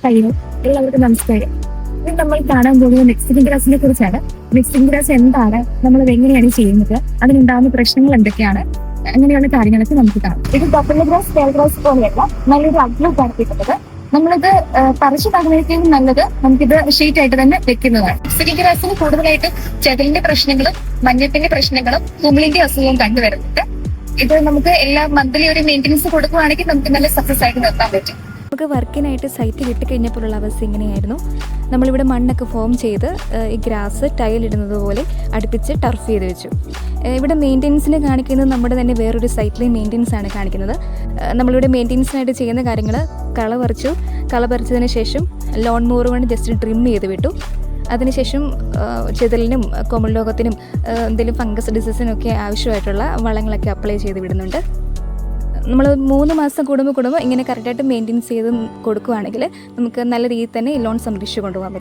Hello, എല്ലാവർക്കും നമസ്കാരം. ഇന്ന് നമ്മൾ കാണാൻ പോകുന്നത് മിക്സിംഗ് ഗ്രാസിനെ കുറിച്ചാണ്. മിക്സിംഗ് ഗ്രാസ് എന്താണ്, നമ്മളത് എങ്ങനെയാണ് ചെയ്യുന്നത്, അതിനുണ്ടാകുന്ന പ്രശ്നങ്ങൾ എന്തൊക്കെയാണ്, അങ്ങനെയുള്ള കാര്യങ്ങളൊക്കെ നമുക്ക് കാണാം. ഇത് ബഫല്ലോ ഗ്രാസ്, ടേൽ ഗ്രാസ് പോലെയല്ല, നല്ലൊരു ഔട്ട്ലുക്കാണ് കിട്ടുന്നത്. നമ്മളിത് പറിച്ചിടാകുന്നതിനേക്കാളും നല്ലത് നമുക്കിത് ഷീറ്റ് ആയിട്ട് തന്നെ വെക്കുന്നതാണ്. മിക്സിംഗ് ഗ്രാസിന് കൂടുതലായിട്ടും ചെതലിന്റെ പ്രശ്നങ്ങളും മഞ്ഞപ്പിന്റെ പ്രശ്നങ്ങളും കുമിളിന്റെ അസുഖവും കണ്ടുവരുന്നുണ്ട്. ഇത് നമുക്ക് എല്ലാ മന്ത്ലി ഒരു മെയിൻ്റനൻസ് കൊടുക്കുകയാണെങ്കിൽ നമുക്ക് നല്ല സക്സസ് ആയിട്ട് നിർത്താൻ പറ്റും. നമുക്ക് വർക്കിനായിട്ട് സൈറ്റ് കിട്ടിക്കഴിഞ്ഞപ്പോഴുള്ള അവസ്ഥ ഇങ്ങനെയായിരുന്നു. നമ്മളിവിടെ മണ്ണൊക്കെ ഫോം ചെയ്ത് ഈ ഗ്രാസ് ടൈലിടുന്നത് പോലെ അടുപ്പിച്ച് ടർഫ് ചെയ്ത് വെച്ചു. ഇവിടെ മെയിൻ്റെനൻസിന് കാണിക്കുന്നത് നമ്മുടെ തന്നെ വേറൊരു സൈറ്റിലെ മെയിൻ്റെനൻസ് ആണ് കാണിക്കുന്നത്. നമ്മളിവിടെ മെയിൻ്റെനൻസിനായിട്ട് ചെയ്യുന്ന കാര്യങ്ങൾ കള പറിച്ചതിന് ശേഷം ലോൺ മോർ കൊണ്ട് ജസ്റ്റ് ട്രിം ചെയ്ത് വിട്ടു. അതിനുശേഷം ചെതലിനും കൊമൽ രോഗത്തിനും എന്തെങ്കിലും ഫംഗസ് ഡിസീസിനൊക്കെ ആവശ്യമായിട്ടുള്ള വളങ്ങളൊക്കെ അപ്ലൈ ചെയ്ത് വിടുന്നുണ്ട്. നമ്മൾ 3 മാസം കൂടുമ്പോൾ ഇങ്ങനെ കറക്റ്റായിട്ട് മെയിൻറ്റെയിൻ ചെയ്ത് കൊടുക്കുകയാണെങ്കിൽ നമുക്ക് നല്ല രീതിയിൽ തന്നെ ഈ ലോൺ സംരക്ഷിച്ച് കൊണ്ടുപോകാൻ പറ്റും.